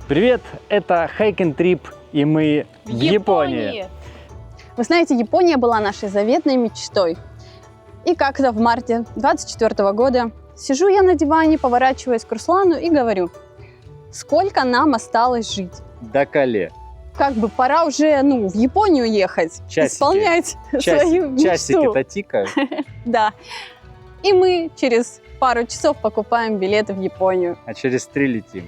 Привет, это Hiking Trip, и мы в Японии. Вы знаете, Япония была нашей заветной мечтой. И как-то в марте 2024 года сижу я на диване, поворачиваюсь к Руслану и говорю, сколько нам осталось жить? До Кале. Как бы пора уже, в Японию ехать, исполнять свою мечту. Часики-то тикают. Да. И мы через пару часов покупаем билеты в Японию. А через 3 летим.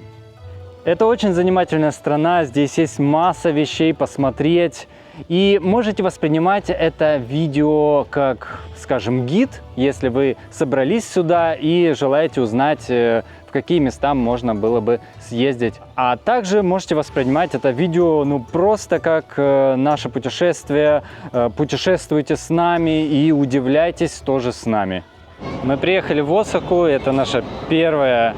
Это очень занимательная страна, здесь есть масса вещей посмотреть. И можете воспринимать это видео как, скажем, гид, если вы собрались сюда и желаете узнать, в какие места можно было бы съездить. А также можете воспринимать это видео просто как наше путешествие. Путешествуйте с нами и удивляйтесь тоже с нами. Мы приехали в Осаку, это наша первая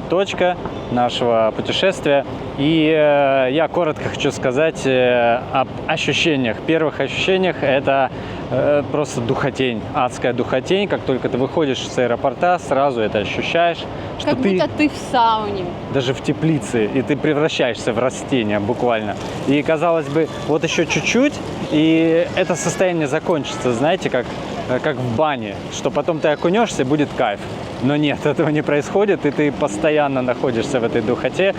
точка нашего путешествия. И я коротко хочу сказать об ощущениях. Первых ощущениях это просто духотень, адская духотень. Как только ты выходишь с аэропорта, сразу это ощущаешь. Что как будто ты в сауне. Даже в теплице, и ты превращаешься в растение буквально. И казалось бы, вот еще чуть-чуть, и это состояние закончится, знаете, как в бане, что потом ты окунешься, будет кайф. Но нет, этого не происходит, и ты постоянно находишься в этой духоте.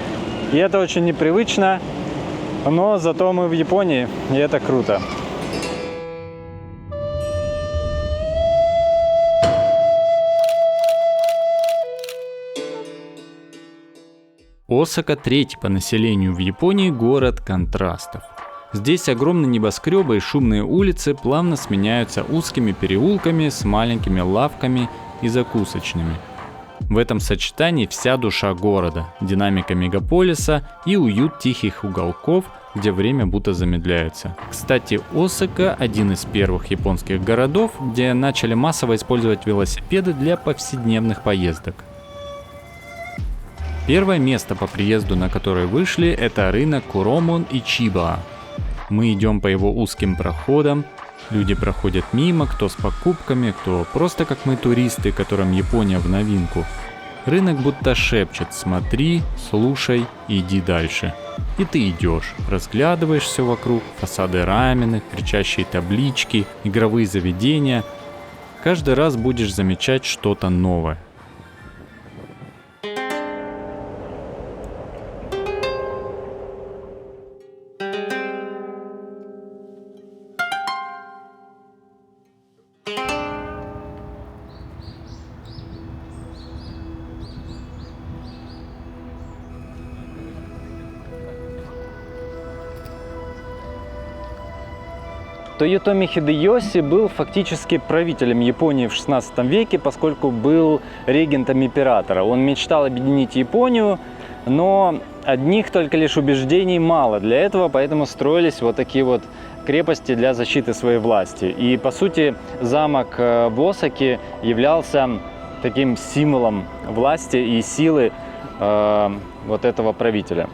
И это очень непривычно, но зато мы в Японии, и это круто. Осака – третий по населению в Японии город контрастов. Здесь огромные небоскребы и шумные улицы плавно сменяются узкими переулками с маленькими лавками и закусочными. В этом сочетании вся душа города, динамика мегаполиса и уют тихих уголков, где время будто замедляется. Кстати, Осака – один из первых японских городов, где начали массово использовать велосипеды для повседневных поездок. Первое место по приезду, на которое вышли, это рынок Куромон и Чиба. Мы идем по его узким проходам, люди проходят мимо, кто с покупками, кто просто как мы туристы, которым Япония в новинку. Рынок будто шепчет: смотри, слушай, иди дальше. И ты идешь, разглядываешь все вокруг, фасады раменных, кричащие таблички, игровые заведения. Каждый раз будешь замечать что-то новое. Тоётоми Хидэёси был фактически правителем Японии в 16 веке, поскольку был регентом императора. Он мечтал объединить Японию, но одних только лишь убеждений мало для этого, поэтому строились вот такие вот крепости для защиты своей власти. И по сути замок в Осаке являлся таким символом власти и силы вот этого правителя.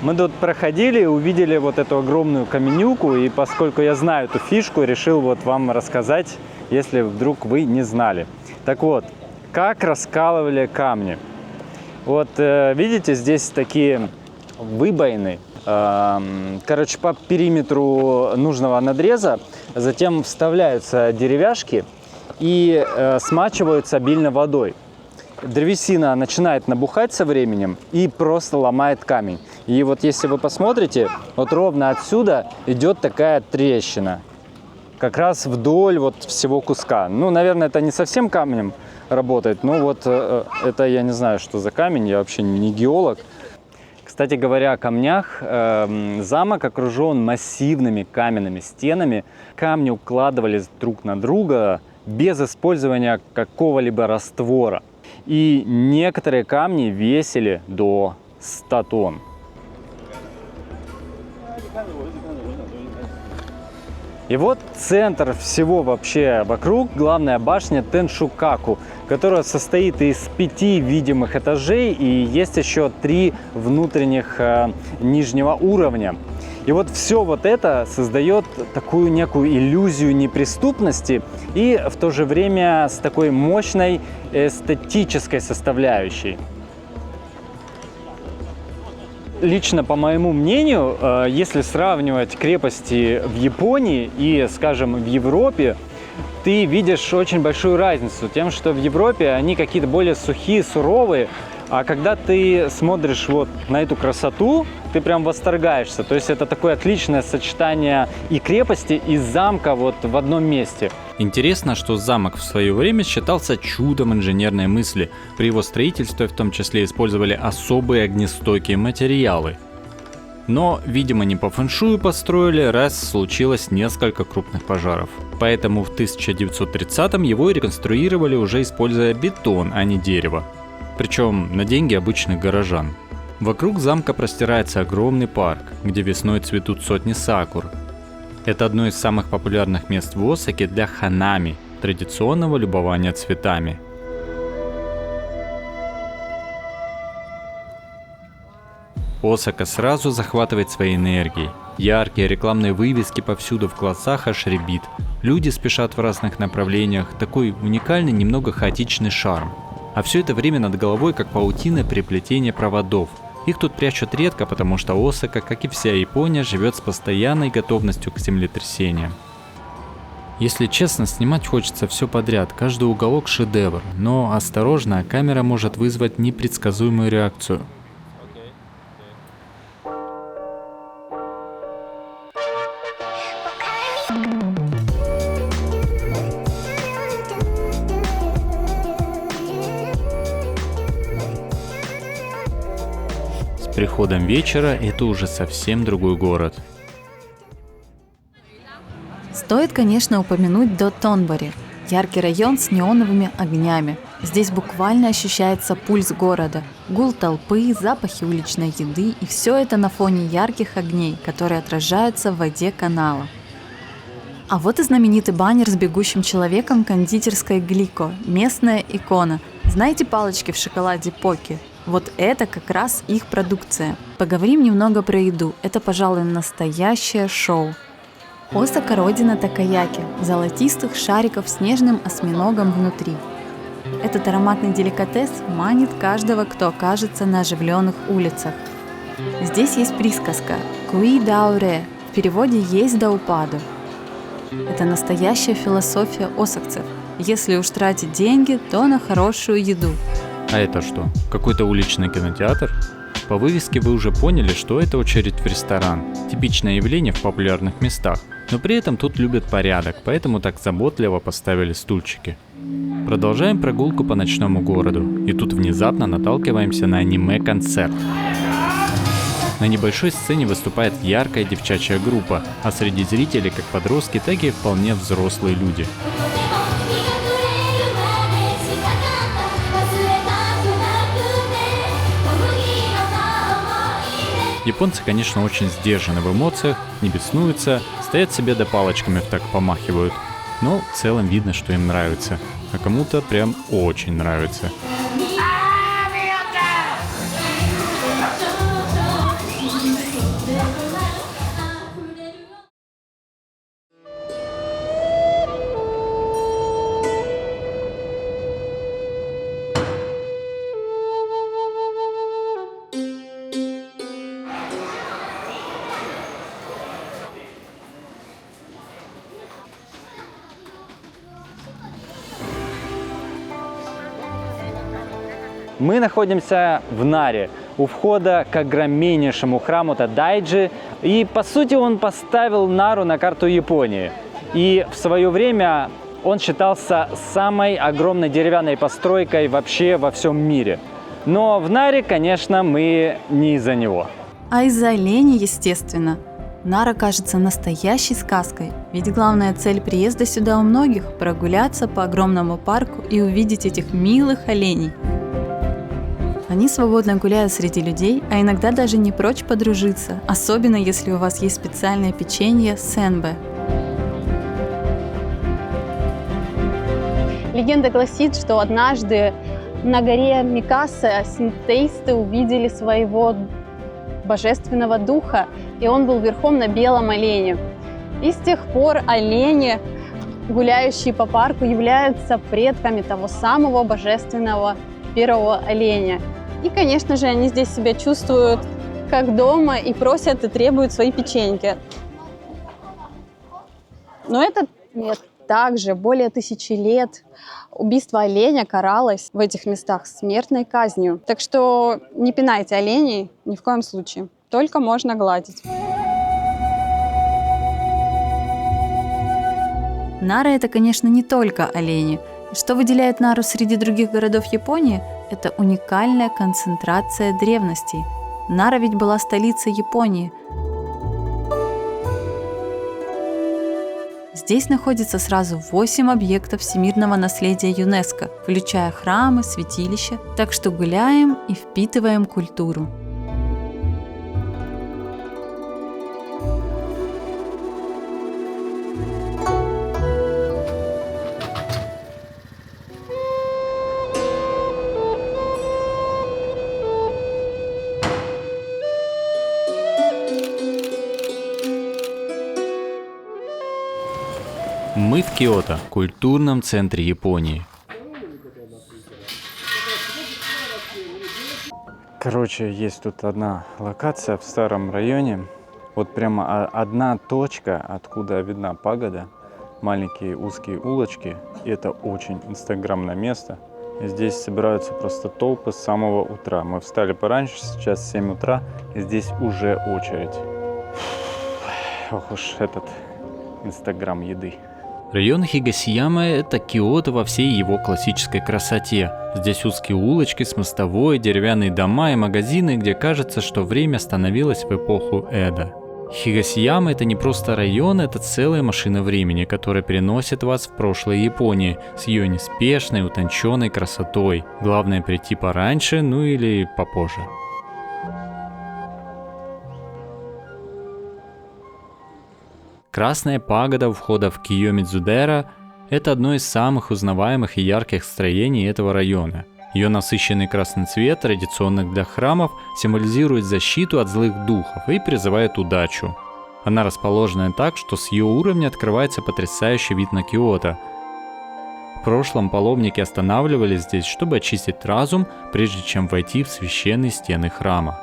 Мы тут проходили, увидели вот эту огромную каменюку, и поскольку я знаю эту фишку, решил вот вам рассказать, если вдруг вы не знали. Так вот, как раскалывали камни. Вот видите, здесь такие выбоины, короче, по периметру нужного надреза, затем вставляются деревяшки и смачиваются обильно водой. Древесина начинает набухать со временем и просто ломает камень. И вот если вы посмотрите, вот ровно отсюда идет такая трещина. Как раз вдоль вот всего куска. Наверное, это не совсем камнем работает, но вот это я не знаю, что за камень, я вообще не геолог. Кстати говоря о камнях, замок окружен массивными каменными стенами. Камни укладывались друг на друга без использования какого-либо раствора. И некоторые камни весили до 100 тонн. И вот центр всего вообще вокруг, главная башня Теншукаку, которая состоит из 5 видимых этажей и есть еще 3 внутренних нижнего уровня. И вот все вот это создает такую некую иллюзию неприступности и в то же время с такой мощной эстетической составляющей. Лично, по моему мнению, если сравнивать крепости в Японии и, скажем, в Европе, ты видишь очень большую разницу тем, что в Европе они какие-то более сухие, суровые, а когда ты смотришь вот на эту красоту, ты прям восторгаешься. То есть это такое отличное сочетание и крепости, и замка вот в одном месте. Интересно, что замок в свое время считался чудом инженерной мысли. При его строительстве в том числе использовали особые огнестойкие материалы. Но, видимо, не по фэншую построили, раз случилось несколько крупных пожаров. Поэтому в 1930-м его реконструировали, уже используя бетон, а не дерево. Причем на деньги обычных горожан. Вокруг замка простирается огромный парк, где весной цветут сотни сакур. Это одно из самых популярных мест в Осаке для ханами, традиционного любования цветами. Осака сразу захватывает своей энергией. Яркие рекламные вывески повсюду, в глазах аж рябит. Люди спешат в разных направлениях, такой уникальный, немного хаотичный шарм. А все это время над головой как паутина переплетения проводов. Их тут прячут редко, потому что Осака, как и вся Япония, живет с постоянной готовностью к землетрясениям. Если честно, снимать хочется все подряд, каждый уголок шедевр, но осторожно, камера может вызвать непредсказуемую реакцию. С приходом вечера это уже совсем другой город. Стоит, конечно, упомянуть Дотонбори, яркий район с неоновыми огнями. Здесь буквально ощущается пульс города, гул толпы, запахи уличной еды, и все это на фоне ярких огней, которые отражаются в воде канала. А вот и знаменитый баннер с бегущим человеком кондитерской Глико, местная икона. Знаете палочки в шоколаде Поки? Вот это как раз их продукция. Поговорим немного про еду. Это, пожалуй, настоящее шоу. Осака – родина такаяки, золотистых шариков с нежным осьминогом внутри. Этот ароматный деликатес манит каждого, кто окажется на оживленных улицах. Здесь есть присказка «куи дауре», в переводе «есть до упаду». Это настоящая философия осакцев. Если уж тратить деньги, то на хорошую еду. А это что? Какой-то уличный кинотеатр? По вывеске вы уже поняли, что это очередь в ресторан. Типичное явление в популярных местах. Но при этом тут любят порядок, поэтому так заботливо поставили стульчики. Продолжаем прогулку по ночному городу. И тут внезапно наталкиваемся на аниме-концерт. На небольшой сцене выступает яркая девчачья группа, а среди зрителей как подростки, так и вполне взрослые люди. Японцы, конечно, очень сдержаны в эмоциях, не беснуются, стоят себе да палочками так помахивают. Но в целом видно, что им нравится, а кому-то прям очень нравится. Мы находимся в Наре, у входа к огромнейшему храму Тадайджи. И по сути он поставил Нару на карту Японии. И в свое время он считался самой огромной деревянной постройкой вообще во всем мире. Но в Наре, конечно, мы не из-за него. А из-за оленей, естественно. Нара кажется настоящей сказкой, ведь главная цель приезда сюда у многих – прогуляться по огромному парку и увидеть этих милых оленей. Они свободно гуляют среди людей, а иногда даже не прочь подружиться, особенно если у вас есть специальное печенье сенбе. Легенда гласит, что однажды на горе Микаса синтеисты увидели своего божественного духа, и он был верхом на белом олене. И с тех пор олени, гуляющие по парку, являются предками того самого божественного первого оленя. И, конечно же, они здесь себя чувствуют как дома и просят и требуют свои печеньки. Но это нет. Также более 1000 лет убийство оленя каралось в этих местах смертной казнью. Так что не пинайте оленей ни в коем случае. Только можно гладить. Нара — это, конечно, не только олени. Что выделяет Нару среди других городов Японии — это уникальная концентрация древностей. Нара ведь была столицей Японии. Здесь находится сразу 8 объектов всемирного наследия ЮНЕСКО, включая храмы, святилища, так что гуляем и впитываем культуру. Мы в Киото, культурном центре Японии. Короче, есть тут одна локация в старом районе. Вот прямо одна точка, откуда видна пагода. Маленькие узкие улочки. И это очень инстаграмное место. И здесь собираются просто толпы с самого утра. Мы встали пораньше, сейчас 7 утра, и здесь уже очередь. Ох уж этот инстаграм еды. Район Хигасияма – это Киото во всей его классической красоте. Здесь узкие улочки с мостовой, деревянные дома и магазины, где кажется, что время остановилось в эпоху Эдо. Хигасияма – это не просто район, это целая машина времени, которая переносит вас в прошлое Японии с ее неспешной, утонченной красотой. Главное прийти пораньше, ну или попозже. Красная пагода у входа в Кийомидзудера – это одно из самых узнаваемых и ярких строений этого района. Ее насыщенный красный цвет, традиционных для храмов, символизирует защиту от злых духов и призывает удачу. Она расположена так, что с ее уровня открывается потрясающий вид на Киото. В прошлом паломники останавливались здесь, чтобы очистить разум, прежде чем войти в священные стены храма.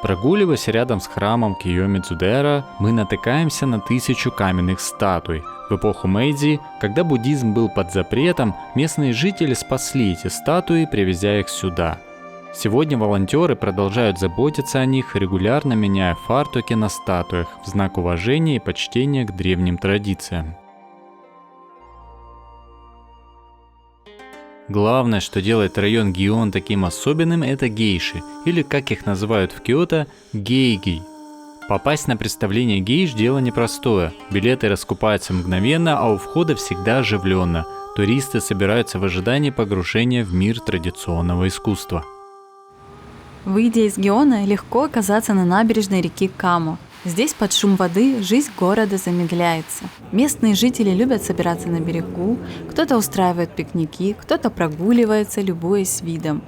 Прогуливаясь рядом с храмом Кийомидзудера, мы натыкаемся на 1000 каменных статуй. В эпоху Мэйдзи, когда буддизм был под запретом, местные жители спасли эти статуи, привезя их сюда. Сегодня волонтеры продолжают заботиться о них, регулярно меняя фартуки на статуях в знак уважения и почтения к древним традициям. Главное, что делает район Гион таким особенным, это гейши, или как их называют в Киото, гейги. Попасть на представление гейш – дело непростое. Билеты раскупаются мгновенно, а у входа всегда оживленно. Туристы собираются в ожидании погружения в мир традиционного искусства. Выйдя из Гиона, легко оказаться на набережной реки Камо. Здесь под шум воды жизнь города замедляется. Местные жители любят собираться на берегу, кто-то устраивает пикники, кто-то прогуливается, любуясь видом.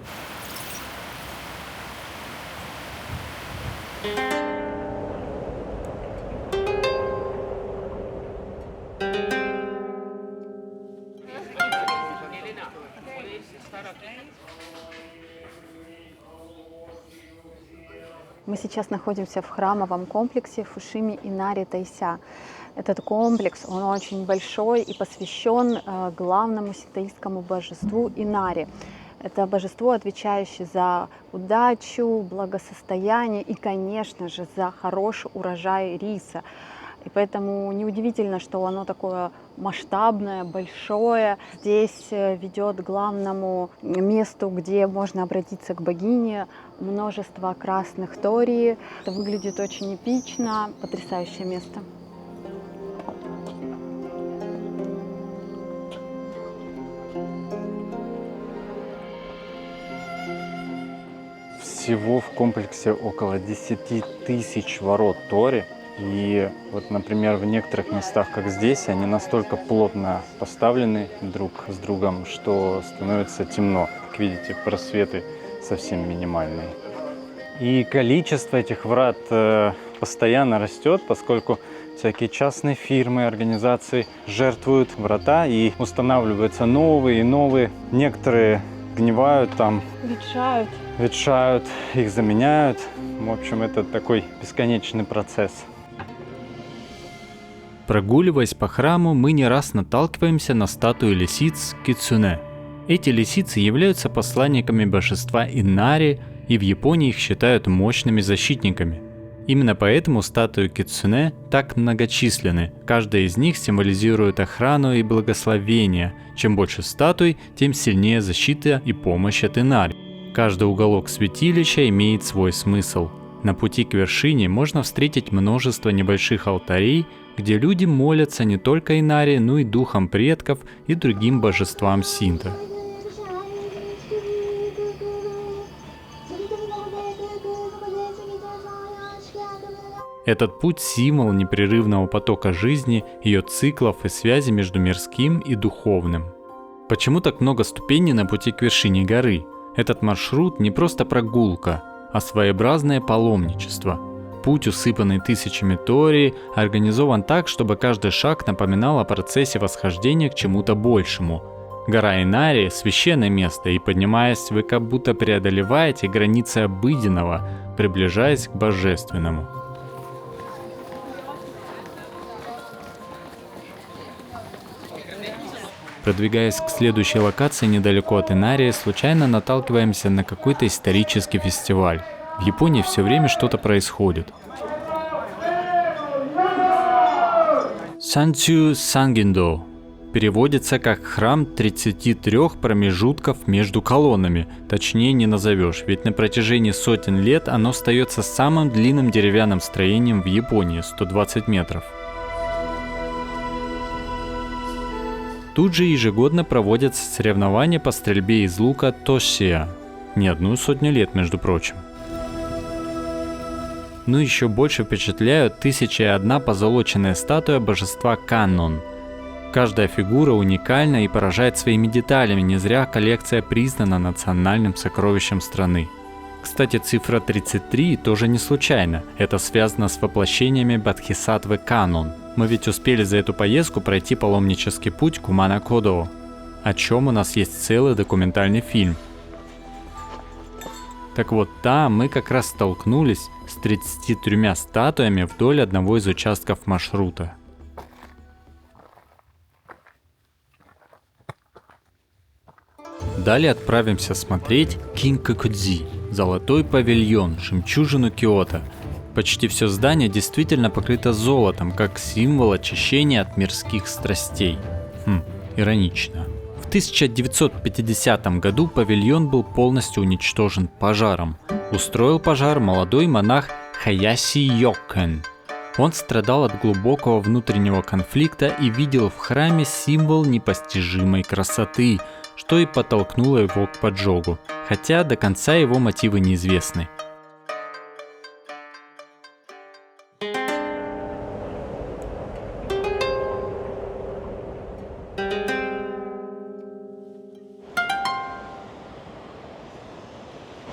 Мы сейчас находимся в храмовом комплексе Фушими Инари Тайся. Этот комплекс, он очень большой и посвящен главному синтоистскому божеству Инари. Это божество, отвечающее за удачу, благосостояние и, конечно же, за хороший урожай риса. И поэтому неудивительно, что оно такое масштабное, большое. Здесь ведет к главному месту, где можно обратиться к богине, множество красных торий. Это выглядит очень эпично, потрясающее место. Всего в комплексе около 10 000 ворот тори. И вот, например, в некоторых местах, как здесь, они настолько плотно поставлены друг с другом, что становится темно. Как видите, просветы совсем минимальные. И количество этих врат постоянно растет, поскольку всякие частные фирмы, организации жертвуют врата и устанавливаются новые и новые. Некоторые гнивают там, ветшают, их заменяют. В общем, это такой бесконечный процесс. Прогуливаясь по храму, мы не раз наталкиваемся на статуи лисиц Кицуне. Эти лисицы являются посланниками божества Инари, и в Японии их считают мощными защитниками. Именно поэтому статуи Кицуне так многочисленны. Каждая из них символизирует охрану и благословение. Чем больше статуй, тем сильнее защита и помощь от Инари. Каждый уголок святилища имеет свой смысл. На пути к вершине можно встретить множество небольших алтарей, где люди молятся не только Инари, но и духам предков и другим божествам синто. Этот путь – символ непрерывного потока жизни, ее циклов и связи между мирским и духовным. Почему так много ступеней на пути к вершине горы? Этот маршрут не просто прогулка, а своеобразное паломничество. Путь, усыпанный тысячами тори, организован так, чтобы каждый шаг напоминал о процессе восхождения к чему-то большему. Гора Инари – священное место, и поднимаясь, вы как будто преодолеваете границы обыденного, приближаясь к божественному. Продвигаясь к следующей локации недалеко от Инари, случайно наталкиваемся на какой-то исторический фестиваль. В Японии все время что-то происходит. Сансю Сангиндо переводится как «храм 33 промежутков между колоннами». Точнее не назовешь, ведь на протяжении сотен лет оно остается самым длинным деревянным строением в Японии – 120 метров. Тут же ежегодно проводятся соревнования по стрельбе из лука Тошия. Не 100 лет, между прочим. Но еще больше впечатляют 1001 позолоченная статуя божества Каннон. Каждая фигура уникальна и поражает своими деталями, не зря коллекция признана национальным сокровищем страны. Кстати, цифра 33 тоже не случайно, это связано с воплощениями Бодхисаттвы Каннон. Мы ведь успели за эту поездку пройти паломнический путь Кумана-Кодо, о чем у нас есть целый документальный фильм. Так вот, там мы как раз столкнулись с 33 статуями вдоль одного из участков маршрута. Далее отправимся смотреть Кинкакудзи, золотой павильон, жемчужину Киото. Почти все здание действительно покрыто золотом, как символ очищения от мирских страстей. Иронично. В 1950 году павильон был полностью уничтожен пожаром. Устроил пожар молодой монах Хаяси Йокэн. Он страдал от глубокого внутреннего конфликта и видел в храме символ непостижимой красоты, что и подтолкнуло его к поджогу, хотя до конца его мотивы неизвестны.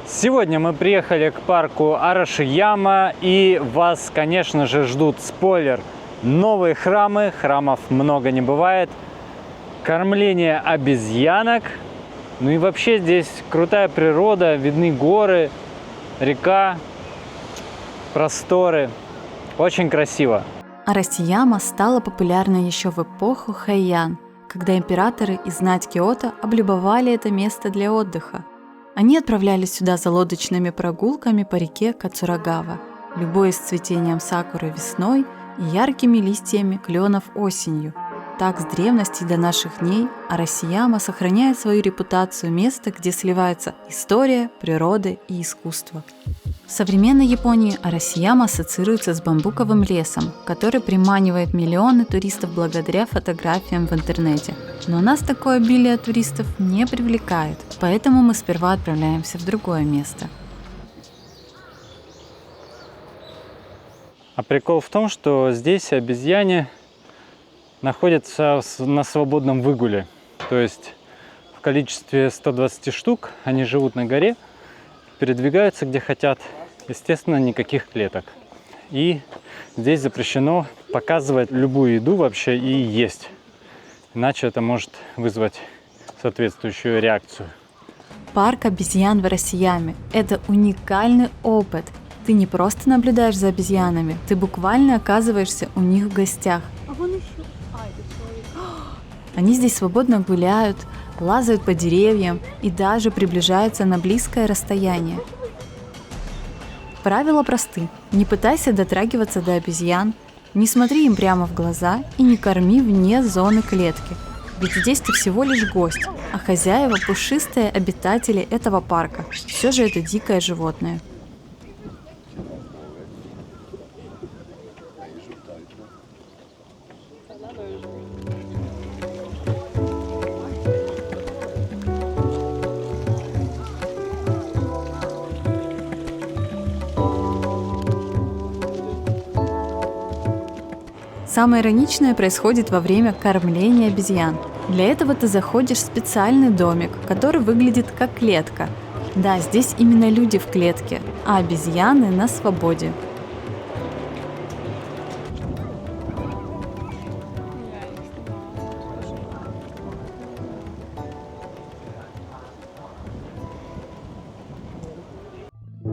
Сегодня мы приехали к парку Арашияма, и вас, конечно же, ждут, спойлер, новые храмы, храмов много не бывает, кормление обезьянок, ну и вообще здесь крутая природа, видны горы, река, просторы, очень красиво. Арасияма стала популярной еще в эпоху Хэйян, когда императоры и знать Киото облюбовали это место для отдыха. Они отправлялись сюда за лодочными прогулками по реке Кацурагава, любуясь цветением сакуры весной и яркими листьями кленов осенью. Так с древности до наших дней Арасияма сохраняет свою репутацию места, где сливаются история, природа и искусство. В современной Японии Арасияма ассоциируется с бамбуковым лесом, который приманивает миллионы туристов благодаря фотографиям в интернете. Но нас такое обилие туристов не привлекает, поэтому мы сперва отправляемся в другое место. А прикол в том, что здесь обезьяне находятся на свободном выгуле. То есть в количестве 120 штук они живут на горе передвигаются где хотят. Естественно, никаких клеток. И здесь запрещено показывать любую еду вообще и есть. Иначе это может вызвать соответствующую реакцию. Парк обезьян в Россиями – это уникальный опыт. Ты не просто наблюдаешь за обезьянами, ты буквально оказываешься у них в гостях. Они здесь свободно гуляют, лазают по деревьям и даже приближаются на близкое расстояние. Правила просты. Не пытайся дотрагиваться до обезьян, не смотри им прямо в глаза и не корми вне зоны клетки. Ведь здесь ты всего лишь гость, а хозяева – пушистые обитатели этого парка. Все же это дикое животное. Самое ироничное происходит во время кормления обезьян. Для этого ты заходишь в специальный домик, который выглядит как клетка. Да, здесь именно люди в клетке, а обезьяны на свободе.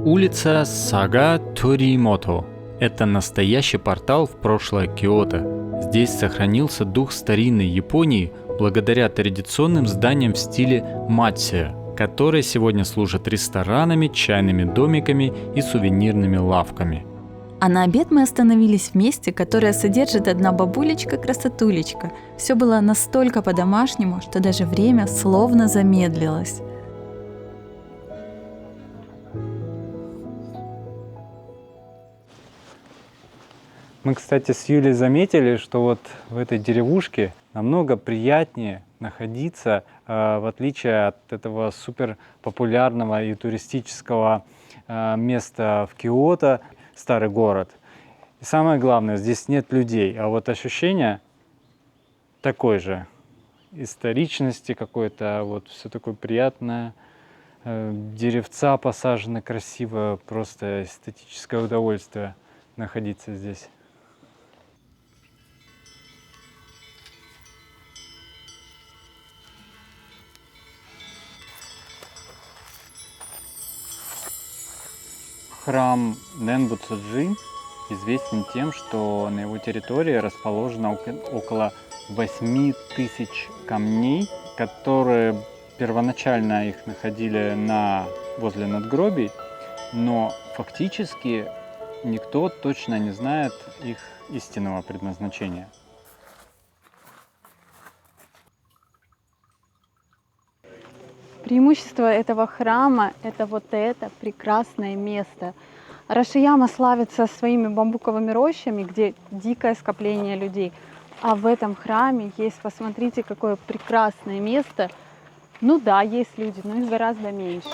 Улица Сага Торимото. Это настоящий портал в прошлое Киото. Здесь сохранился дух старинной Японии благодаря традиционным зданиям в стиле мация, которые сегодня служат ресторанами, чайными домиками и сувенирными лавками. А на обед мы остановились в месте, которое содержит одна бабулечка-красотулечка. Все было настолько по-домашнему, что даже время словно замедлилось. Мы, кстати, с Юлей заметили, что вот в этой деревушке намного приятнее находиться, в отличие от этого супер популярного и туристического места в Киото, старый город. И самое главное, здесь нет людей, а вот ощущение такое же. Историчности какой-то, вот все такое приятное, деревца посажены красиво, просто эстетическое удовольствие находиться здесь. Храм Ненбу-цзуджи известен тем, что на его территории расположено около 8000 камней, которые первоначально их находили возле надгробий, но фактически никто точно не знает их истинного предназначения. Преимущество этого храма – это вот это прекрасное место. Арашияма славится своими бамбуковыми рощами, где дикое скопление людей. А в этом храме есть, посмотрите, какое прекрасное место. Ну да, есть люди, но их гораздо меньше.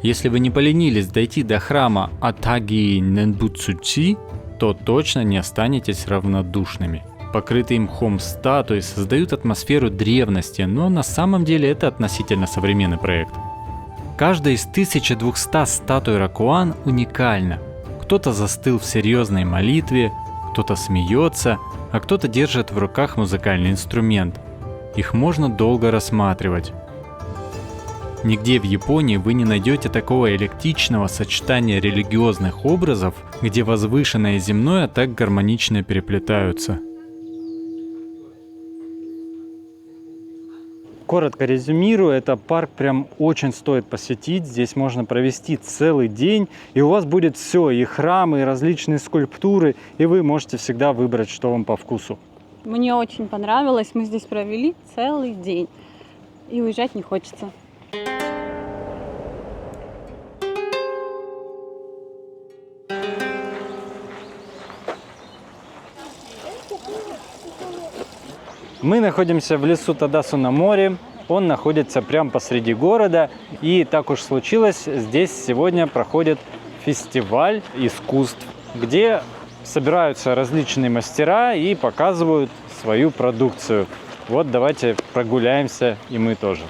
Если вы не поленились дойти до храма Атаги Ненбу-цзуджи, то точно не останетесь равнодушными. Покрытые мхом статуи создают атмосферу древности, но на самом деле это относительно современный проект. Каждая из 1200 статуй Ракуан уникальна. Кто-то застыл в серьезной молитве, кто-то смеется, а кто-то держит в руках музыкальный инструмент. Их можно долго рассматривать. Нигде в Японии вы не найдете такого эклектичного сочетания религиозных образов, где возвышенное и земное так гармонично переплетаются. Коротко резюмирую, это парк прям очень стоит посетить. Здесь можно провести целый день, и у вас будет все, и храмы, и различные скульптуры, и вы можете всегда выбрать, что вам по вкусу. Мне очень понравилось, мы здесь провели целый день, и уезжать не хочется. Мы находимся в лесу Тадасу на море. Он находится прямо посреди города. И так уж случилось, здесь сегодня проходит фестиваль искусств, где собираются различные мастера и показывают свою продукцию. Вот давайте прогуляемся и мы тоже.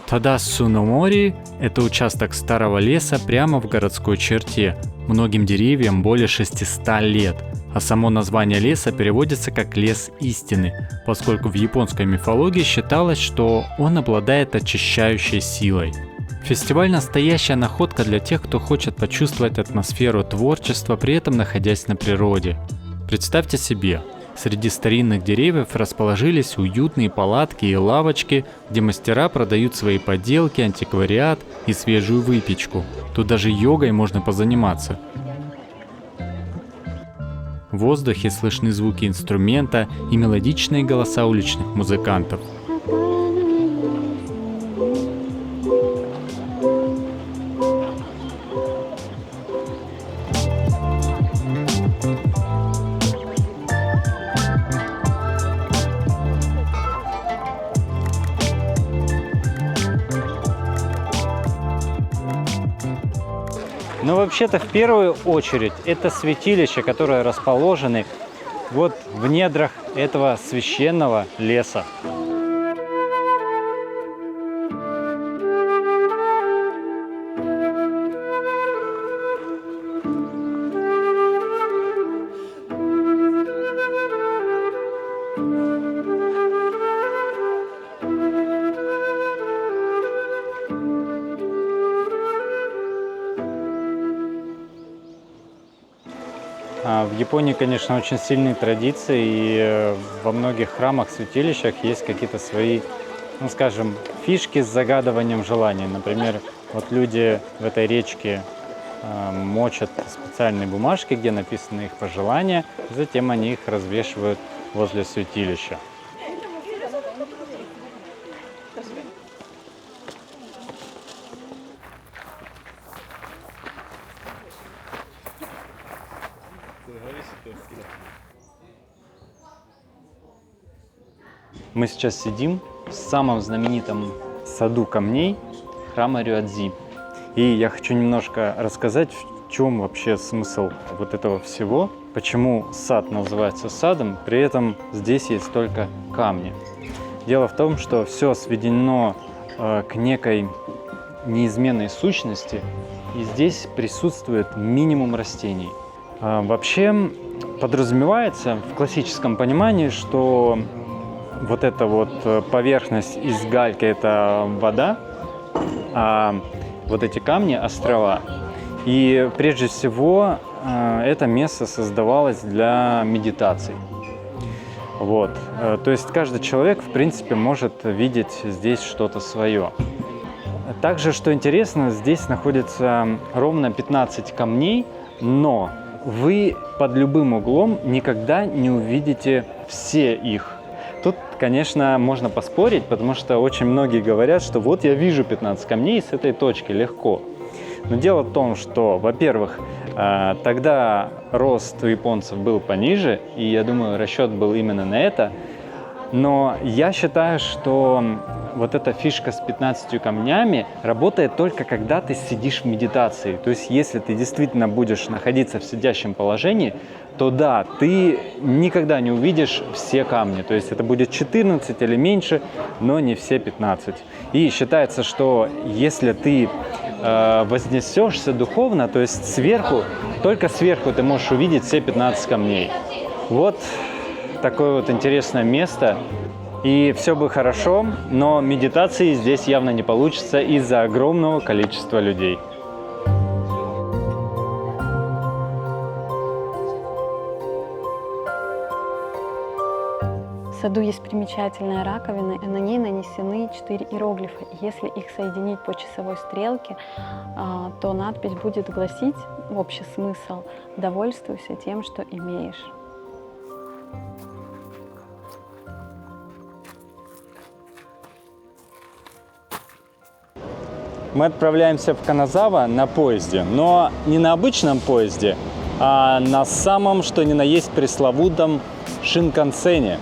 Тадасуномори – это участок старого леса прямо в городской черте. Многим деревьям более 600 лет, а само название леса переводится как «лес истины», поскольку в японской мифологии считалось, что он обладает очищающей силой. Фестиваль – настоящая находка для тех, кто хочет почувствовать атмосферу творчества, при этом находясь на природе. Представьте себе, среди старинных деревьев расположились уютные палатки и лавочки, где мастера продают свои поделки, антиквариат и свежую выпечку. Тут даже йогой можно позаниматься. В воздухе слышны звуки инструмента и мелодичные голоса уличных музыкантов. Но вообще-то в первую очередь это святилища, которые расположены вот в недрах этого священного леса. В Японии, конечно, очень сильные традиции, и во многих храмах, святилищах есть какие-то свои, ну, скажем, фишки с загадыванием желаний. Например, вот люди в этой речке мочат специальные бумажки, где написаны их пожелания, затем они их развешивают возле святилища. Мы сейчас сидим в самом знаменитом саду камней храма Рюадзи. И я хочу немножко рассказать, в чем вообще смысл вот этого всего, почему сад называется садом, при этом здесь есть только камни. Дело в том, что все сведено к некой неизменной сущности, и здесь присутствует минимум растений. Вообще подразумевается в классическом понимании, что вот эта вот поверхность из гальки – это вода, а вот эти камни – острова. И прежде всего это место создавалось для медитаций. Вот. То есть каждый человек, в принципе, может видеть здесь что-то свое. Также, что интересно, здесь находится ровно 15 камней, но вы под любым углом никогда не увидите все их. Тут, конечно, можно поспорить, потому что очень многие говорят, что вот я вижу 15 камней с этой точки, легко. Но дело в том, что, во-первых, тогда рост у японцев был пониже, и я думаю, расчет был именно на это. Но я считаю, что вот эта фишка с 15 камнями работает только когда ты сидишь в медитации. То есть, если ты действительно будешь находиться в сидящем положении, то да, ты никогда не увидишь все камни. То есть это будет 14 или меньше, но не все 15. И считается, что если ты вознесешься духовно, то есть сверху, только сверху ты можешь увидеть все 15 камней. Вот такое вот интересное место. И все бы хорошо, но медитации здесь явно не получится из-за огромного количества людей. В саду есть примечательная раковина, и на ней нанесены 4 иероглифа. Если их соединить по часовой стрелке, то надпись будет гласить, общий смысл: «Довольствуйся тем, что имеешь». Мы отправляемся в Каназава на поезде, но не на обычном поезде, а на самом, что ни на есть, пресловутом Шинкансене.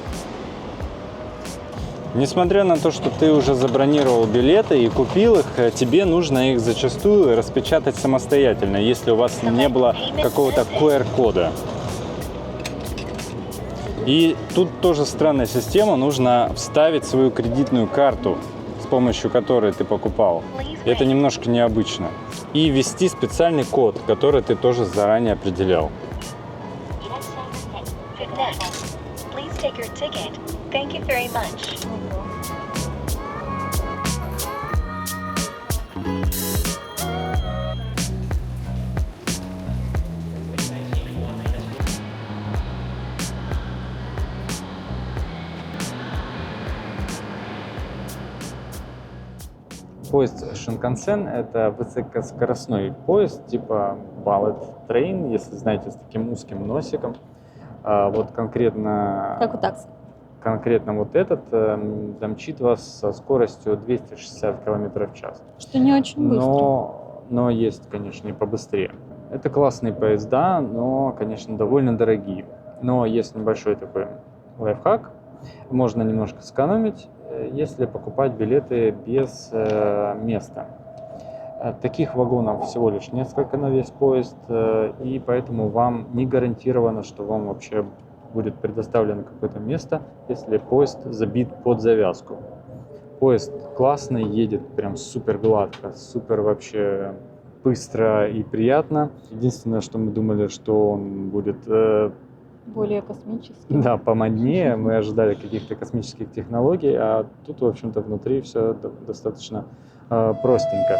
Несмотря на то, что ты уже забронировал билеты и купил их, тебе нужно их зачастую распечатать самостоятельно, если у вас не было какого-то QR-кода. И тут тоже странная система, нужно вставить свою кредитную карту, с помощью которой ты покупал. И это немножко необычно. И ввести специальный код, который ты тоже заранее определял. Next, please take your ticket. Thank you very much. Поезд Шинкансен — это высокоскоростной поезд типа Bullet Train, если знаете, с таким узким носиком. Вот конкретно... Как у такси. Конкретно вот этот домчит вас со скоростью 260 км в час. Что не очень быстро. Но есть, конечно, и побыстрее. Это классные поезда, но, конечно, довольно дорогие. Но есть небольшой такой лайфхак. Можно немножко сэкономить, если покупать билеты без места. Таких вагонов всего лишь несколько на весь поезд, и поэтому вам не гарантировано, что вам вообще будет предоставлено какое-то место, если поезд забит под завязку. Поезд классный, едет прям супер гладко, супер вообще быстро и приятно. Единственное, что мы думали, что он будет Более космический. да, помоднее. Мы ожидали каких-то космических технологий, а тут, в общем-то, внутри все достаточно простенько.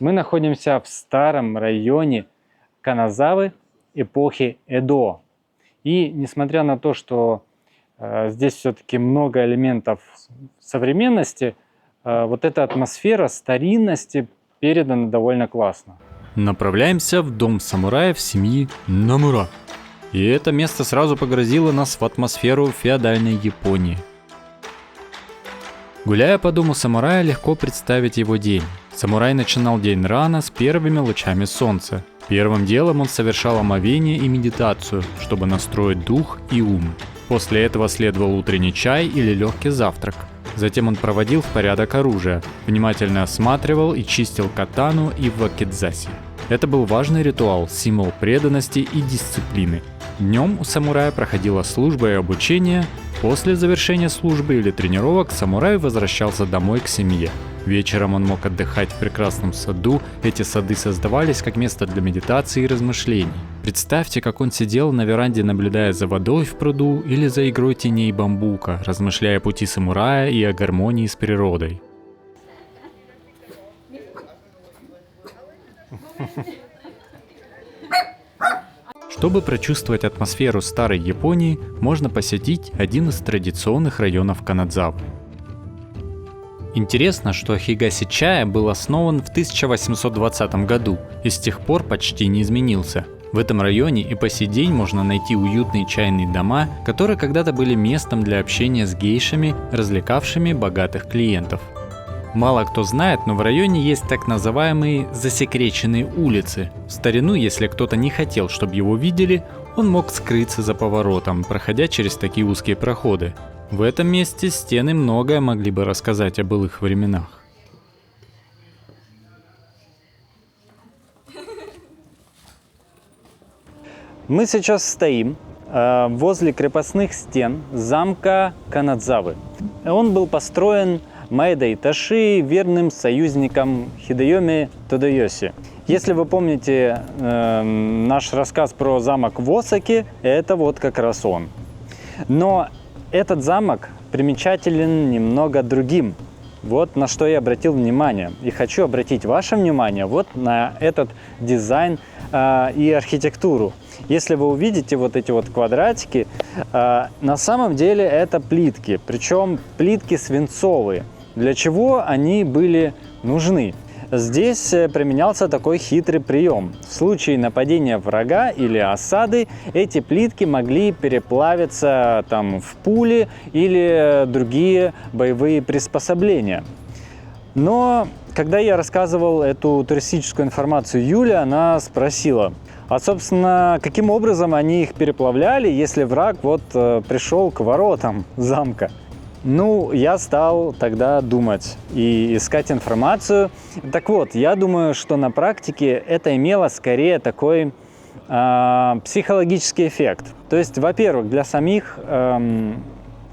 Мы находимся в старом районе Каназавы эпохи Эдо. И несмотря на то, что здесь все-таки много элементов современности, вот эта атмосфера старинности передана довольно классно. Направляемся в дом самураев семьи Намура. И это место сразу погрузило нас в атмосферу феодальной Японии. Гуляя по дому самурая, легко представить его день. Самурай начинал день рано с первыми лучами солнца. Первым делом он совершал омовение и медитацию, чтобы настроить дух и ум. После этого следовал утренний чай или легкий завтрак. Затем он проводил в порядок оружие, внимательно осматривал и чистил катану и вакидзаси. Это был важный ритуал, символ преданности и дисциплины. Днем у самурая проходила служба и обучение. После завершения службы или тренировок самурай возвращался домой к семье. Вечером он мог отдыхать в прекрасном саду. Эти сады создавались как место для медитации и размышлений. Представьте, как он сидел на веранде, наблюдая за водой в пруду или за игрой теней бамбука, размышляя о пути самурая и о гармонии с природой. Чтобы прочувствовать атмосферу старой Японии, можно посетить один из традиционных районов Канадзавы. Интересно, что Хигасичая был основан в 1820 году и с тех пор почти не изменился. В этом районе и по сей день можно найти уютные чайные дома, которые когда-то были местом для общения с гейшами, развлекавшими богатых клиентов. Мало кто знает, но в районе есть так называемые засекреченные улицы. В старину, если кто-то не хотел, чтобы его видели, он мог скрыться за поворотом, проходя через такие узкие проходы. В этом месте стены многое могли бы рассказать о былых временах. Мы сейчас стоим возле крепостных стен замка Канадзавы. Он был построен Маэдо Иташи, верным союзником Хидэёми Тодаёси. Если вы помните наш рассказ про замок в Осаке, это вот как раз он. Но этот замок примечателен немного другим. Вот на что я обратил внимание. И хочу обратить ваше внимание вот на этот дизайн и архитектуру. Если вы увидите вот эти вот квадратики, на самом деле это плитки, причем плитки свинцовые. Для чего они были нужны? Здесь применялся такой хитрый прием. В случае нападения врага или осады эти плитки могли переплавиться там в пули или другие боевые приспособления. Но когда я рассказывал эту туристическую информацию Юле, она спросила: А, собственно, каким образом они их переплавляли, если враг вот пришел к воротам замка? Ну, я стал тогда думать и искать информацию. Так вот, я думаю, что на практике это имело скорее такой психологический эффект. То есть, во-первых, для самих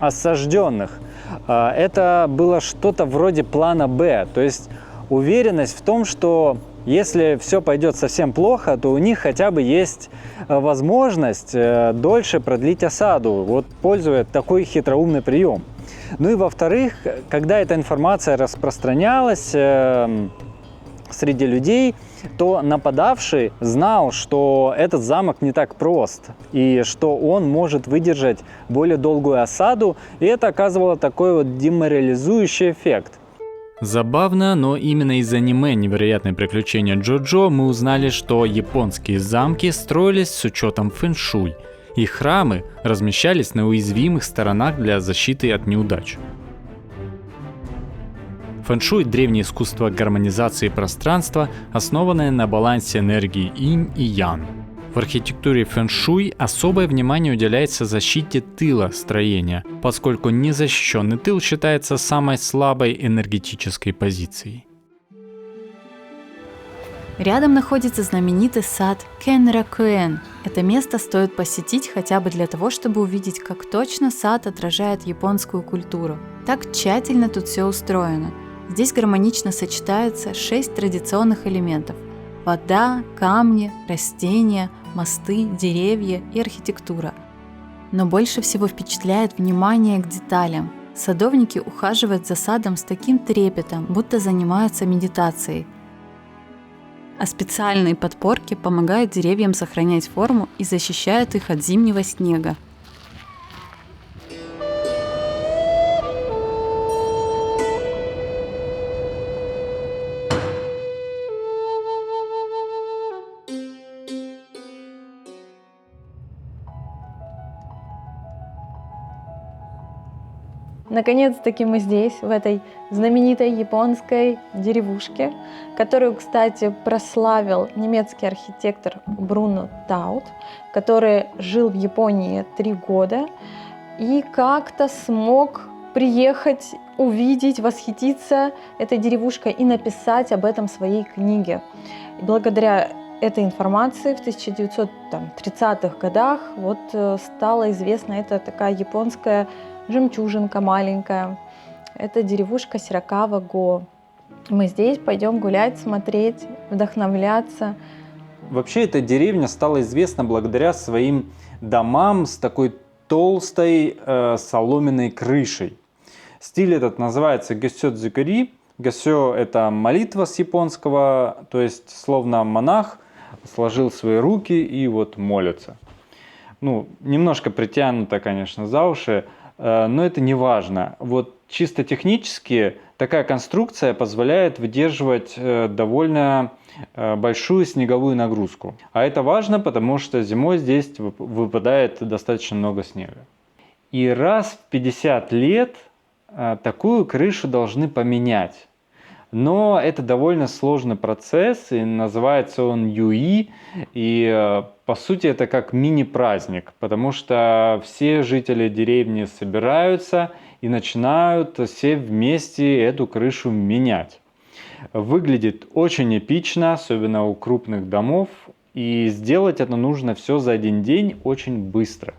осажденных это было что-то вроде плана «Б», то есть уверенность в том, что если все пойдет совсем плохо, то у них хотя бы есть возможность дольше продлить осаду, вот пользуясь такой хитроумный прием. Ну и во-вторых, когда эта информация распространялась среди людей, то нападавший знал, что этот замок не так прост, и что он может выдержать более долгую осаду, и это оказывало такой вот деморализующий эффект. Забавно, но именно из аниме «Невероятные приключения Джоджо» мы узнали, что японские замки строились с учетом фэншуй, и храмы размещались на уязвимых сторонах для защиты от неудач. Фэншуй – древнее искусство гармонизации пространства, основанное на балансе энергии инь и ян. В архитектуре фэншуй особое внимание уделяется защите тыла строения, поскольку незащищенный тыл считается самой слабой энергетической позицией. Рядом находится знаменитый сад Кенракуэн. Это место стоит посетить хотя бы для того, чтобы увидеть, как точно сад отражает японскую культуру. Так тщательно тут все устроено. Здесь гармонично сочетаются 6 традиционных элементов: вода, камни, растения, мосты, деревья и архитектура. Но больше всего впечатляет внимание к деталям. Садовники ухаживают за садом с таким трепетом, будто занимаются медитацией. А специальные подпорки помогают деревьям сохранять форму и защищают их от зимнего снега. Наконец-таки мы здесь, в этой знаменитой японской деревушке, которую, кстати, прославил немецкий архитектор Бруно Таут, который жил в Японии 3 года и как-то смог приехать, увидеть, восхититься этой деревушкой и написать об этом в своей книге. И благодаря этой информации в 1930-х годах стала известна эта такая японская жемчужинка маленькая. Это деревушка Сиракава-го. Мы здесь пойдем гулять, смотреть, вдохновляться. Вообще эта деревня стала известна благодаря своим домам с такой толстой соломенной крышей. Стиль этот называется гёсё-дзукури. Гёсё – это молитва с японского, то есть словно монах сложил свои руки и вот молится. Ну, немножко притянуто, конечно, за уши, но это не важно. Вот чисто технически такая конструкция позволяет выдерживать довольно большую снеговую нагрузку. А это важно, потому что зимой здесь выпадает достаточно много снега. И раз в 50 лет такую крышу должны поменять. Но это довольно сложный процесс, и называется он юи, и по сути это как мини-праздник, потому что все жители деревни собираются и начинают все вместе эту крышу менять. Выглядит очень эпично, особенно у крупных домов, и сделать это нужно все за один день очень быстро.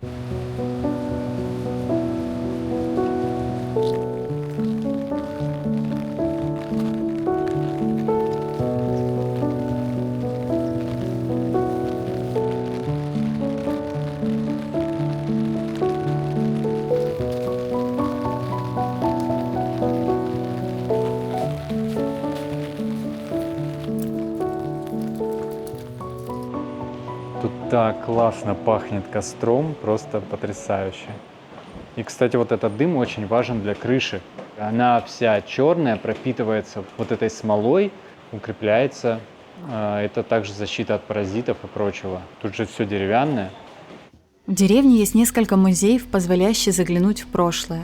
Тут так классно пахнет костром, просто потрясающе. И, кстати, вот этот дым очень важен для крыши. Она вся черная, пропитывается вот этой смолой, укрепляется. Это также защита от паразитов и прочего. Тут же все деревянное. В деревне есть несколько музеев, позволяющих заглянуть в прошлое.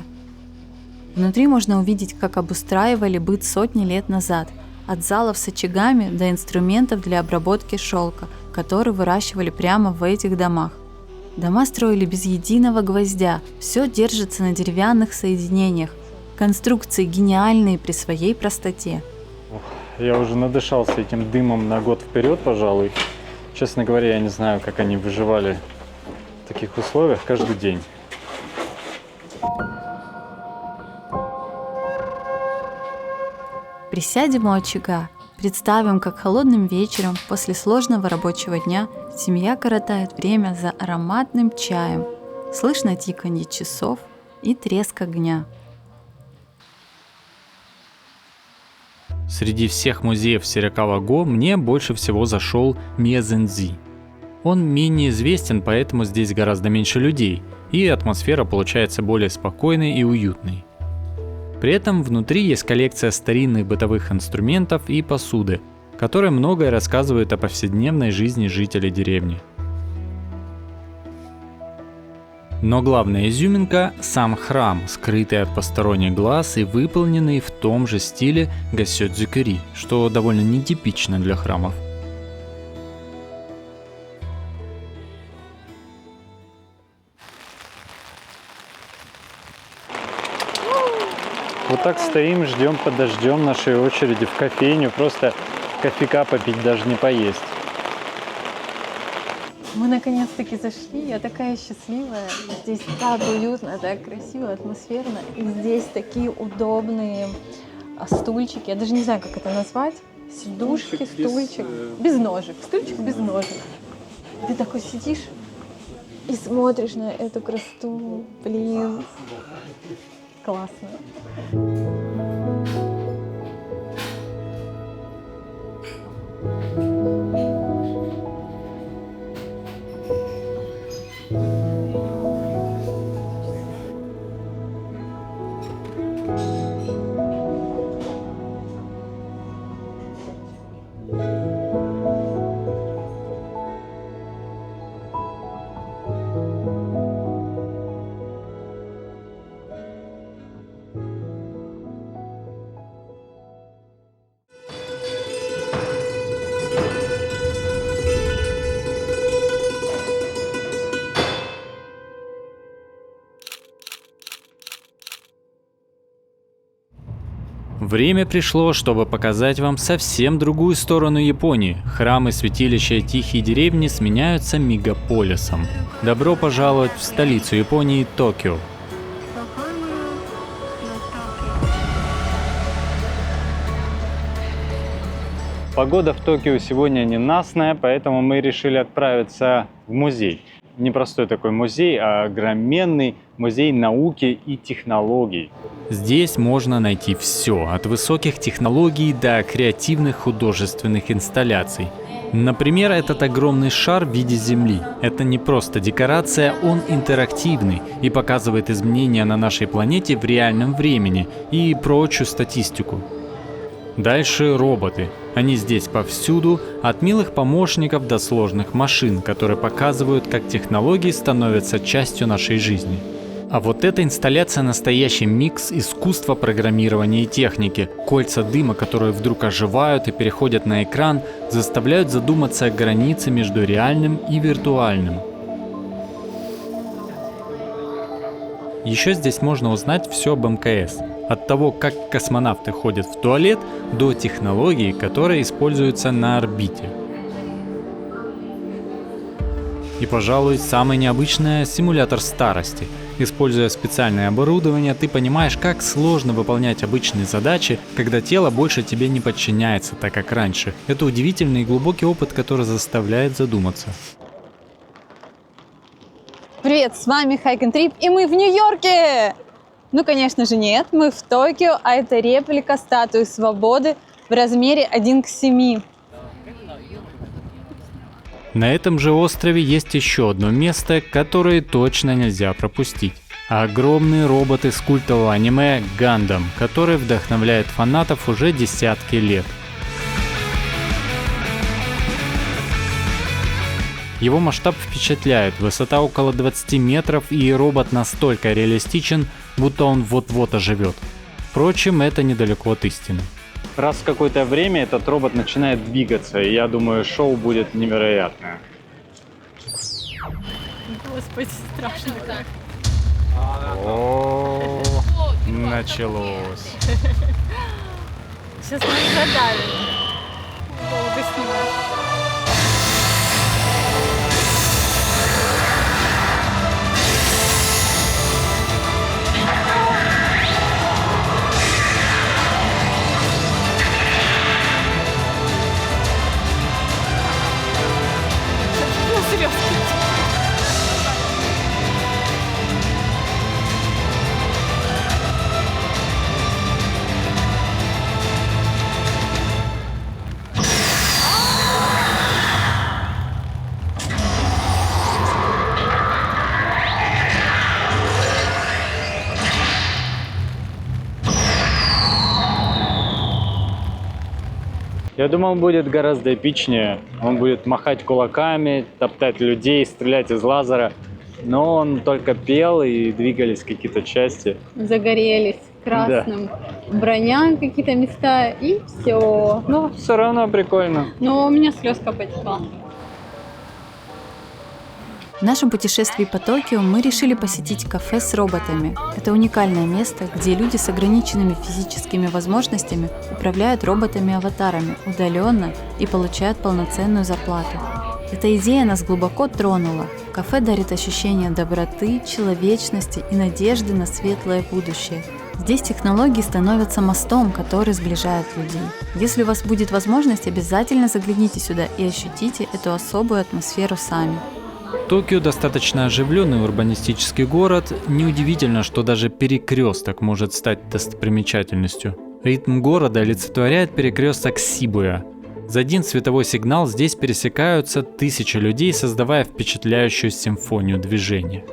Внутри можно увидеть, как обустраивали быт сотни лет назад, от залов с очагами до инструментов для обработки шелка, который выращивали прямо в этих домах. Дома строили без единого гвоздя, все держится на деревянных соединениях. Конструкции гениальные при своей простоте. Я уже надышался этим дымом на год вперед, пожалуй. Честно говоря, я не знаю, как они выживали в таких условиях каждый день. Присядем у очага, представим, как холодным вечером после сложного рабочего дня семья коротает время за ароматным чаем. Слышно тиканье часов и треск огня. Среди всех музеев Сиракава-го мне больше всего зашел Мьезензи. Он менее известен, поэтому здесь гораздо меньше людей, и атмосфера получается более спокойной и уютной. При этом внутри есть коллекция старинных бытовых инструментов и посуды, которые многое рассказывают о повседневной жизни жителей деревни. Но главная изюминка – сам храм, скрытый от посторонних глаз и выполненный в том же стиле гасёдзюкюри, что довольно нетипично для храмов. Вот так стоим, ждем, подождем нашей очереди в кофейню, просто кофейка попить, даже не поесть. Мы наконец-таки зашли, я такая счастливая. Здесь так уютно, так красиво, атмосферно. И здесь такие удобные стульчики. Я даже не знаю, как это назвать. Сидушки, стульчик. Без ножек. Стульчик без ножек. Ты такой сидишь и смотришь на эту красоту. Блин. Классно. Время пришло, чтобы показать вам совсем другую сторону Японии. Храмы, святилища и тихие деревни сменяются мегаполисом. Добро пожаловать в столицу Японии – Токио. Погода в Токио сегодня ненастная, поэтому мы решили отправиться в музей. Не простой такой музей, а огроменный музей науки и технологий. Здесь можно найти все, от высоких технологий до креативных художественных инсталляций. Например, этот огромный шар в виде Земли. Это не просто декорация, он интерактивный и показывает изменения на нашей планете в реальном времени и прочую статистику. Дальше роботы. Они здесь повсюду, от милых помощников до сложных машин, которые показывают, как технологии становятся частью нашей жизни. А вот эта инсталляция — настоящий микс искусства программирования и техники. Кольца дыма, которые вдруг оживают и переходят на экран, заставляют задуматься о границе между реальным и виртуальным. Еще здесь можно узнать все об МКС. От того, как космонавты ходят в туалет, до технологий, которые используются на орбите. И, пожалуй, самое необычное — симулятор старости. Используя специальное оборудование, ты понимаешь, как сложно выполнять обычные задачи, когда тело больше тебе не подчиняется, так как раньше. Это удивительный и глубокий опыт, который заставляет задуматься. Привет, с вами Hike and Trip, и мы в Нью-Йорке! Ну, конечно же, нет, мы в Токио, а это реплика статуи свободы в размере 1:7. На этом же острове есть еще одно место, которое точно нельзя пропустить. Огромные роботы с культового аниме «Гандам», который вдохновляет фанатов уже десятки лет. Его масштаб впечатляет, высота около 20 метров, и робот настолько реалистичен, будто он вот-вот оживет. Впрочем, это недалеко от истины. раз в какое-то время этот робот начинает двигаться. И я думаю, шоу будет невероятное. Господи, страшно как. О, началось. Сейчас нас задавит. Долго снимать. Я думал, он будет гораздо эпичнее. Он будет махать кулаками, топтать людей, стрелять из лазера. Но он только пел, и двигались какие-то части. Загорелись красным. Броня, какие-то места, и все. Но все равно прикольно. Но у меня слезка потекла. В нашем путешествии по Токио мы решили посетить кафе с роботами. Это уникальное место, где люди с ограниченными физическими возможностями управляют роботами-аватарами удаленно и получают полноценную зарплату. Эта идея нас глубоко тронула. Кафе дарит ощущение доброты, человечности и надежды на светлое будущее. Здесь технологии становятся мостом, который сближает людей. Если у вас будет возможность, обязательно загляните сюда и ощутите эту особую атмосферу сами. Токио достаточно оживленный урбанистический город. Неудивительно, что даже перекресток может стать достопримечательностью. Ритм города олицетворяет перекресток Сибуя. За один световой сигнал здесь пересекаются тысячи людей, создавая впечатляющую симфонию движения.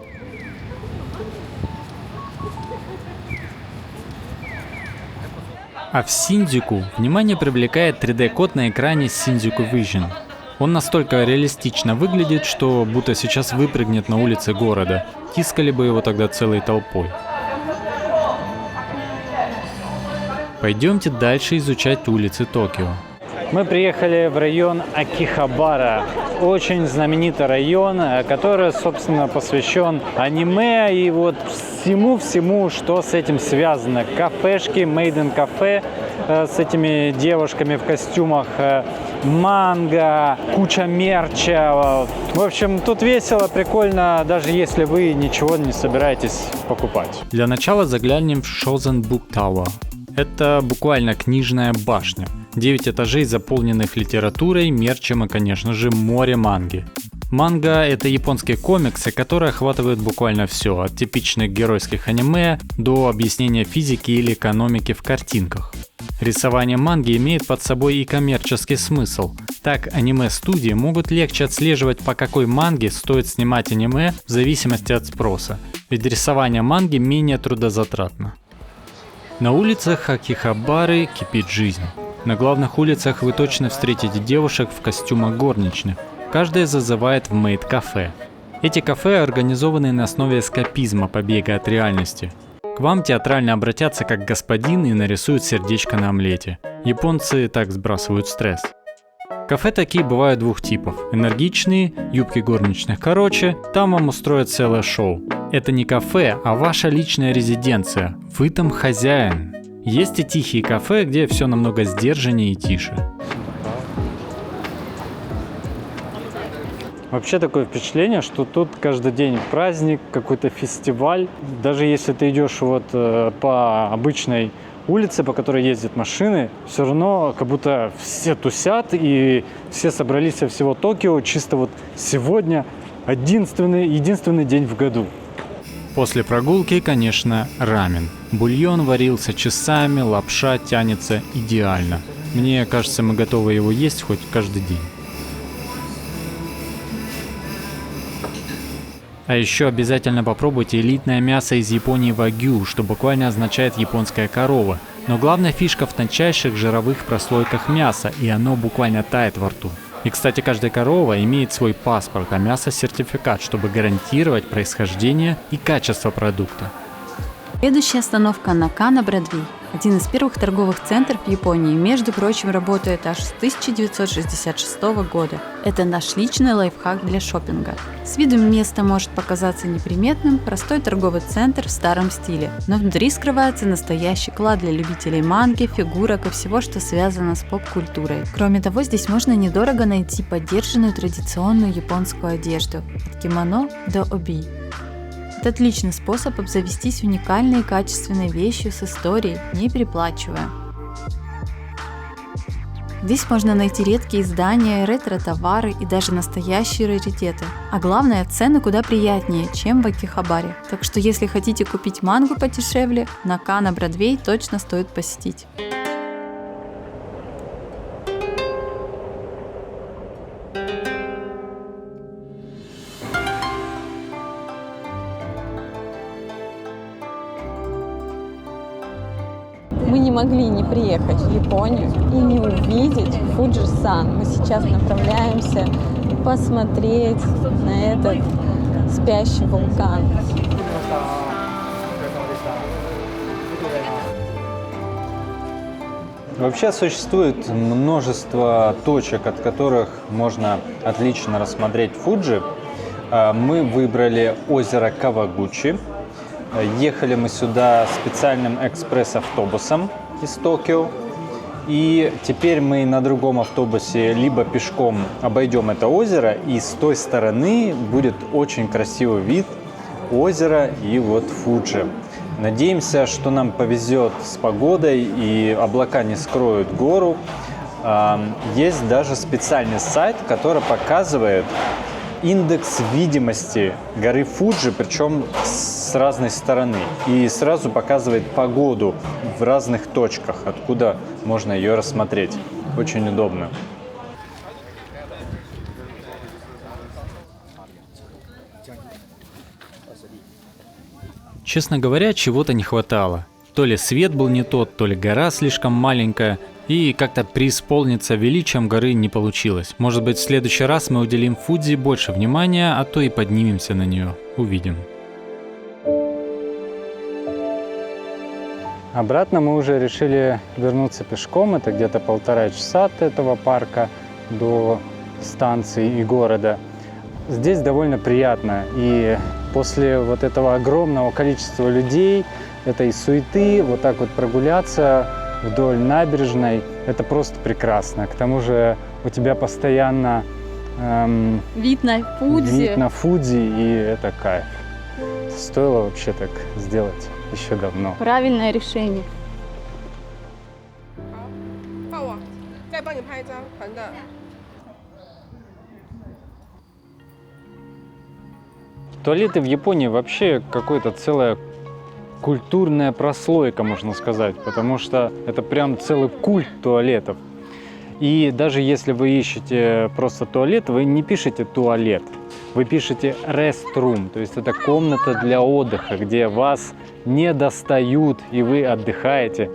А в Синдзюку внимание привлекает 3D-код на экране Shinjuku Vision. Он настолько реалистично выглядит, что будто сейчас выпрыгнет на улице города. Тискали бы его тогда целой толпой. Пойдемте дальше изучать улицы Токио. Мы приехали в район Акихабара. Очень знаменитый район, который, собственно, посвящен аниме и вот всему, что с этим связано. Кафешки, Made in Cafe с этими девушками в костюмах, манго, куча мерча. В общем, тут весело, прикольно, даже если вы ничего не собираетесь покупать. Для начала заглянем в Shosen Book Tower. Это буквально книжная башня. 9 этажей, заполненных литературой, мерчем и, конечно же, море манги. Манга — это японские комиксы, которые охватывают буквально все, от типичных геройских аниме до объяснения физики или экономики в картинках. Рисование манги имеет под собой и коммерческий смысл. Так, аниме-студии могут легче отслеживать, по какой манге стоит снимать аниме в зависимости от спроса, ведь рисование манги менее трудозатратно. На улицах Акихабары кипит жизнь. На главных улицах вы точно встретите девушек в костюмах горничных. Каждая зазывает в мейд-кафе. Эти кафе организованы на основе эскапизма, побега от реальности. К вам театрально обратятся как господин и нарисуют сердечко на омлете. Японцы так сбрасывают стресс. Кафе такие бывают двух типов. Энергичные, юбки горничных короче, там вам устроят целое шоу. Это не кафе, а ваша личная резиденция. Вы там хозяин. Есть и тихие кафе, где все намного сдержаннее и тише. Вообще такое впечатление, что тут каждый день праздник, какой-то фестиваль. Даже если ты идешь вот по обычной улице, по которой ездят машины, все равно как будто все тусят и все собрались со всего Токио чисто вот сегодня, единственный день в году. После прогулки, конечно, рамен. Бульон варился часами, лапша тянется идеально. Мне кажется, мы готовы его есть хоть каждый день. А еще обязательно попробуйте элитное мясо из Японии вагю, что буквально означает японская корова. Но главная фишка в тончайших жировых прослойках мяса, и оно буквально тает во рту. И, кстати, каждая корова имеет свой паспорт, а мясо сертификат, чтобы гарантировать происхождение и качество продукта. Следующая остановка Накана Бродвей. Один из первых торговых центров в Японии, между прочим, работает аж с 1966 года. Это наш личный лайфхак для шопинга. С виду место может показаться неприметным, простой торговый центр в старом стиле, но внутри скрывается настоящий клад для любителей манги, фигурок и всего, что связано с поп-культурой. Кроме того, здесь можно недорого найти поддержанную традиционную японскую одежду, от кимоно до оби. Это отличный способ обзавестись уникальной и качественной вещью с историей, не переплачивая. Здесь можно найти редкие издания, ретро-товары и даже настоящие раритеты. А главное, цены куда приятнее, чем в Акихабаре. Так что если хотите купить мангу подешевле, Накана Бродвей точно стоит посетить. Мы не могли не приехать в Японию и не увидеть Фуджи-сан. Мы сейчас направляемся посмотреть на этот спящий вулкан. Вообще существует множество точек, от которых можно отлично рассмотреть Фуджи. Мы выбрали озеро Кавагучи. Ехали мы сюда специальным экспресс-автобусом из Токио. И теперь мы на другом автобусе либо пешком обойдем это озеро, и с той стороны будет очень красивый вид озера и вот Фуджи. Надеемся, что нам повезет с погодой и облака не скроют гору. Есть даже специальный сайт, который показывает индекс видимости горы Фуджи, причем с разной стороны. И сразу показывает погоду в разных точках, откуда можно ее рассмотреть. Очень удобно. Честно говоря, чего-то не хватало. То ли свет был не тот, то ли гора слишком маленькая, и как-то преисполниться величием горы не получилось. Может быть, в следующий раз мы уделим Фудзи больше внимания, а то и поднимемся на нее. Увидим. Обратно мы уже решили вернуться пешком. Это где-то 1,5 часа от этого парка до станции и города. Здесь довольно приятно. И после вот этого огромного количества людей, этой суеты, вот так вот прогуляться вдоль набережной, это просто прекрасно. К тому же у тебя постоянно Вид на Фудзи. вид на Фудзи, и это кайф. Стоило вообще так сделать еще давно. Правильное решение. 抱我，再帮你拍一张横的。 Туалеты в Японии вообще какая-то целая культурная прослойка, можно сказать, потому что это прям целый культ туалетов. И даже если вы ищете просто туалет, вы не пишете туалет, вы пишете restroom, то есть это комната для отдыха, где вас не достают и вы отдыхаете.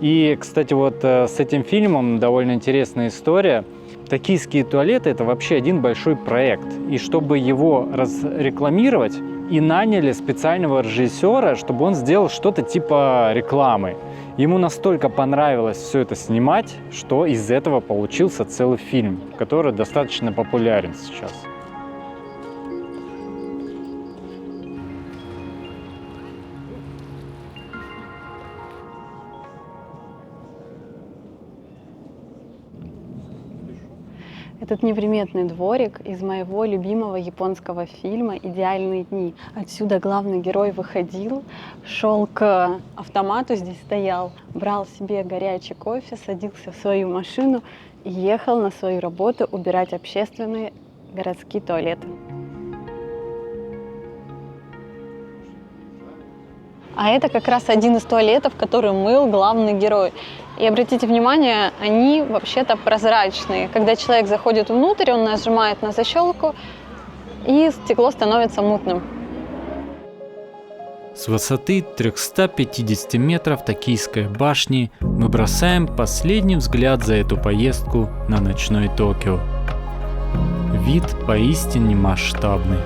И, кстати, вот с этим фильмом довольно интересная история. Токийские туалеты – это вообще один большой проект. И чтобы его разрекламировать, и наняли специального режиссера, чтобы он сделал что-то типа рекламы. Ему настолько понравилось все это снимать, что из этого получился целый фильм, который достаточно популярен сейчас. Этот неприметный дворик из моего любимого японского фильма «Идеальные дни». Отсюда главный герой выходил, шел к автомату, здесь стоял, брал себе горячий кофе, садился в свою машину и ехал на свою работу убирать общественные городские туалеты. А это как раз один из туалетов, который мыл главный герой. И обратите внимание, они вообще-то прозрачные. Когда человек заходит внутрь, он нажимает на защелку, и стекло становится мутным. С высоты 350 метров Токийской башни мы бросаем последний взгляд за эту поездку на ночной Токио. Вид поистине масштабный.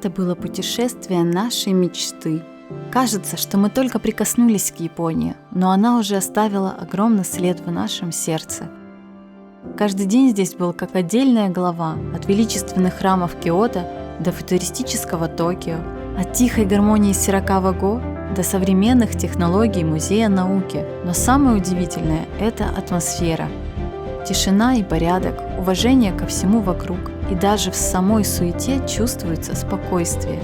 Это было путешествие нашей мечты. Кажется, что мы только прикоснулись к Японии, но она уже оставила огромный след в нашем сердце. Каждый день здесь был как отдельная глава, от величественных храмов Киото до футуристического Токио, от тихой гармонии Сиракава-го до современных технологий Музея науки. Но самое удивительное – это атмосфера. Тишина и порядок, уважение ко всему вокруг, и даже в самой суете чувствуется спокойствие.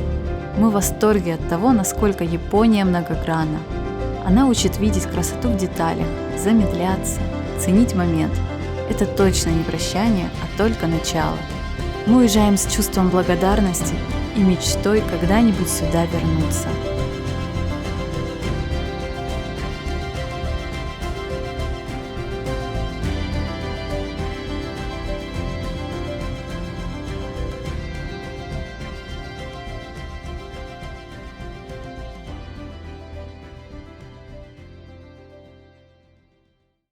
Мы в восторге от того, насколько Япония многогранна. Она учит видеть красоту в деталях, замедляться, ценить момент. Это точно не прощание, а только начало. Мы уезжаем с чувством благодарности и мечтой когда-нибудь сюда вернуться.